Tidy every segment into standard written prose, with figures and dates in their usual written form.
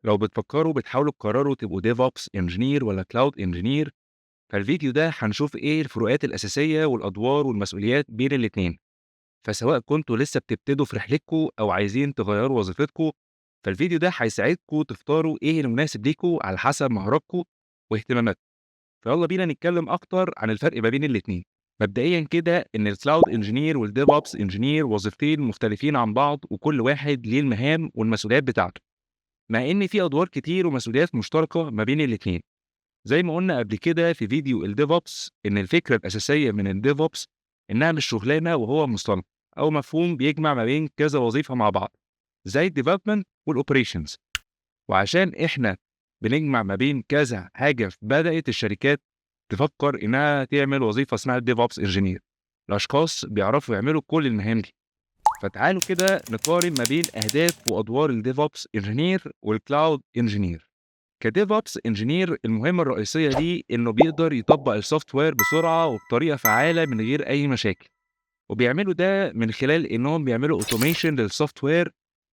لو بتحاولوا تقرروا تبقوا DevOps Engineer والّا Cloud Engineer، فالفيديو ده هنشوف إيه الفروقات الأساسية والأدوار والمسؤوليات بين الاتنين. فسواء كنتم لسه بتبتدوا في رحلتكم أو عايزين تغيّروا وظيفتكم، فالفيديو ده هيساعدكم تختاروا إيه المناسب ليكم على حسب مهاراتكم واهتماماتكم. فيالّا بينا نتكلم أكتر عن الفرق ما بين الاتنين. مبدئيًا كده إن الCloud Engineer والDevOps Engineer وظيفتين مختلفين عن بعض، وكل واحد ليه المهام والمسؤوليات بتاعته، مع إن في أدوار كتير ومسؤوليات مشتركة ما بين الاتنين. زي ما قُلنا قبل كده في فيديو الDevOps إن الفكرة الأساسية من الDevOps إنها مش شغلانة وهو مصطلح أو مفهوم بيجمع ما بين كذا وظيفة مع بعض، زي الdevelopment والoperations. وعشان إحنا بنجمع ما بين كذا حاجة، بدأت الشركات تفكر إنها تعمل وظيفة اسمها الDevOps Engineer لأشخاص بيعرفوا يعملوا كل المهام دي. فتعالوا كده نقارن ما بين أهداف وأدوار الDevOps Engineer والCloud Engineer. كDevOps Engineer المهمة الرئيسية ليه إنه بيقدر يطبق السوفت وير بسرعة وبطريقة فعالة من غير أي مشاكل، وبيعملوا ده من خلال إنهم بيعملوا automation للسوفت وير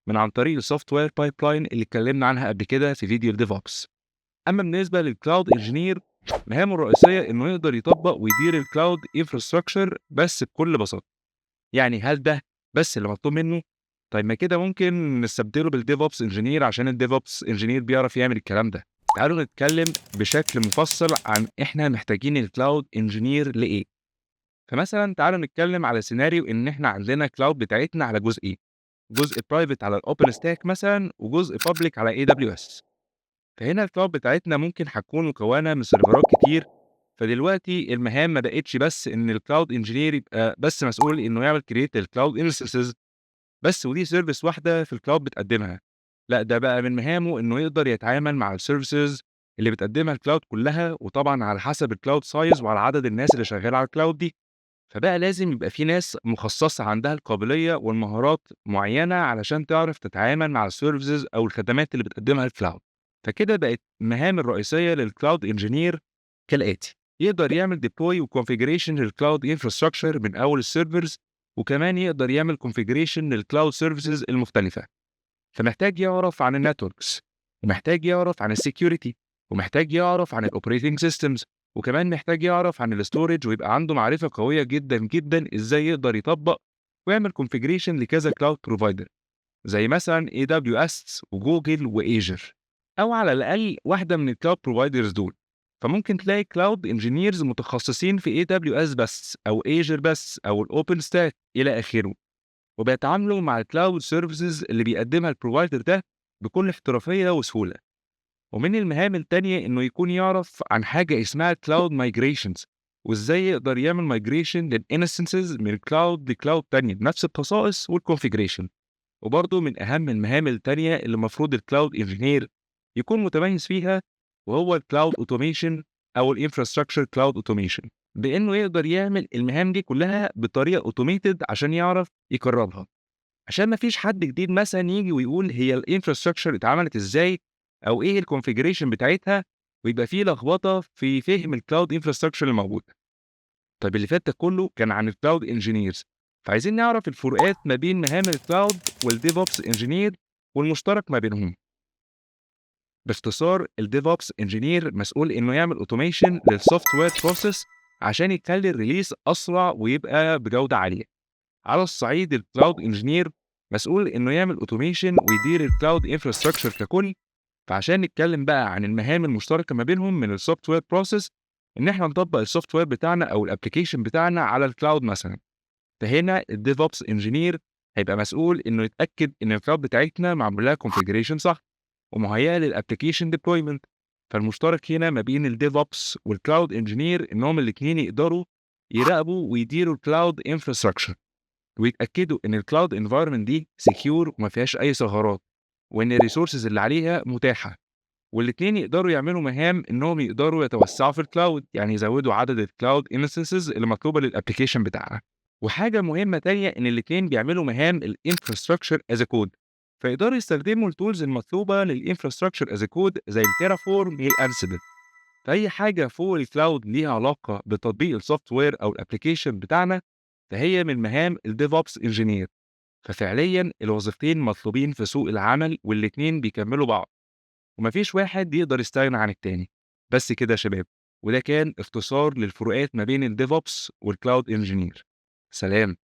من عن طريق السوفت وير pipeline اللي اتكلمنا عنها قبل كده في فيديو الDevOps. أما بالنسبة للCloud Engineer، مهامه الرئيسية إنه يقدر يطبق ويدير الCloud infrastructure بس بكل بساطة. يعني هل ده بس اللي مطلوب منه؟ طيب ما كده ممكن نستبدله بالDevOps Engineer عشان الDevOps Engineer بيعرف يعمل الكلام ده. تعالوا نتكلم بشكل مفصل عن إحنا محتاجين الCloud Engineer لإيه. فمثلًا تعالوا نتكلم على سيناريو إن إحنا عندنا الCloud بتاعتنا على جزئين، جزء private على الOpenStack مثلًا وجزء public على AWS. فهنا الCloud بتاعتنا ممكن هتكون مكونة من سيرفرات كتير. فدلوقتي المهام ما بقتش بس إن الCloud Engineer يبقى بس مسؤول إنه يعمل create للCloud instances بس ودي service واحدة في الCloud بتقدمها. لأ، ده بقى من مهامه إنه يقدر يتعامل مع الservices اللي بتقدمها الCloud كلها، وطبعًا على حسب الCloud size وعلى عدد الناس اللي شغالة على الCloud دي. فبقى لازم يبقى في ناس مخصصة عندها القابلية والمهارات معينة علشان تعرف تتعامل مع الservices أو الخدمات اللي بتقدمها الCloud. فكده بقت المهام الرئيسية للCloud Engineer كالآتي: يقدر يعمل deploy وconfiguration للCloud infrastructure من أول الservers، وكمان يقدر يعمل configuration للCloud services المختلفة. فمحتاج يعرف عن الnetworks، ومحتاج يعرف عن الsecurity، ومحتاج يعرف عن الoperating systems، وكمان محتاج يعرف عن الstorage، ويبقى عنده معرفة قوية جدًا، جدًا إزاي يقدر يطبّق ويعمل configuration لكذا cloud provider زي مثلًا AWS وجوجل وAzure، أو على الأقل واحدة من الcloud providers دول. فممكن تلاقي cloud engineers متخصصين في AWS بس أو Azure بس أو الOpenStack إلى آخره، وبيتعاملوا مع الcloud services اللي بيقدمها الprovider ده بكل احترافية وسهولة. ومن المهام التانية إنه يكون يعرف عن حاجة اسمها cloud migrations، وإزاي يقدر يعمل migration للinstances من cloud لcloud تانية بنفس الخصائص والconfiguration. وبرضه من أهم المهام التانية اللي المفروض الcloud engineer يكون متميز فيها، وهو الcloud automation أو الinfrastructure cloud automation، بإنه يقدر يعمل المهام دي كلها بطريقة automated عشان يعرف يكررها، عشان ما فيش حد جديد مثلًا ييجي ويقول هي الinfrastructure اتعملت إزاي أو إيه الconfiguration بتاعتها، ويبقى في لخبطة في فهم الcloud infrastructure الموجودة. طيب اللي فات ده كله كان عن الcloud engineers، فعايزين نعرف الفروقات ما بين مهام الcloud والDevOps engineer والمشترك ما بينهم. باختصار الDevOps engineer مسؤول إنه يعمل automation للsoftware process عشان يخلي الريليس أسرع ويبقى بجودة عالية. على الصعيد الcloud engineer مسؤول إنه يعمل automation ويدير الcloud infrastructure ككل. فعشان نتكلم بقى عن المهام المشتركة ما بينهم من الsoftware process، إن إحنا نطبق الsoftware بتاعنا أو الapplication بتاعنا على الcloud مثلًا. فهنا الDevOps engineer هيبقى مسؤول إنه يتأكد إن الcloud بتاعتنا معمول لها configuration صح، ومهيئة للapplication deployment. فالمشترك هنا ما بين الDevOps والcloud engineer إنهم الاتنين يقدروا يراقبوا ويديروا الcloud infrastructure، ويتأكدوا إن الcloud environment دي secure وما فيهاش أي ثغرات، وإن الresources اللي عليها متاحة. والاتنين يقدروا يعملوا مهام إنهم يقدروا يتوسعوا في الcloud، يعني يزودوا عدد الcloud instances اللي مطلوبة للapplication بتاعها. وحاجة مهمة تانية إن الاتنين بيعملوا مهام الinfrastructure as a code، فيقدروا يستخدموا الtools المطلوبة للinfrastructure as a code زي الTerraform والAnsible. فأي حاجة فوق الcloud ليها علاقة بتطبيق الsoft ware أو الapplication بتاعنا، فهي من مهام الDevOps engineer. ففعليًا الوظيفتين مطلوبين في سوق العمل والاتنين بيكملوا بعض. ومفيش واحد يقدر يستغنى عن التاني. بس كده يا شباب، وده كان اختصار للفروقات ما بين الديف اوبس والكلاود انجينير. سلام.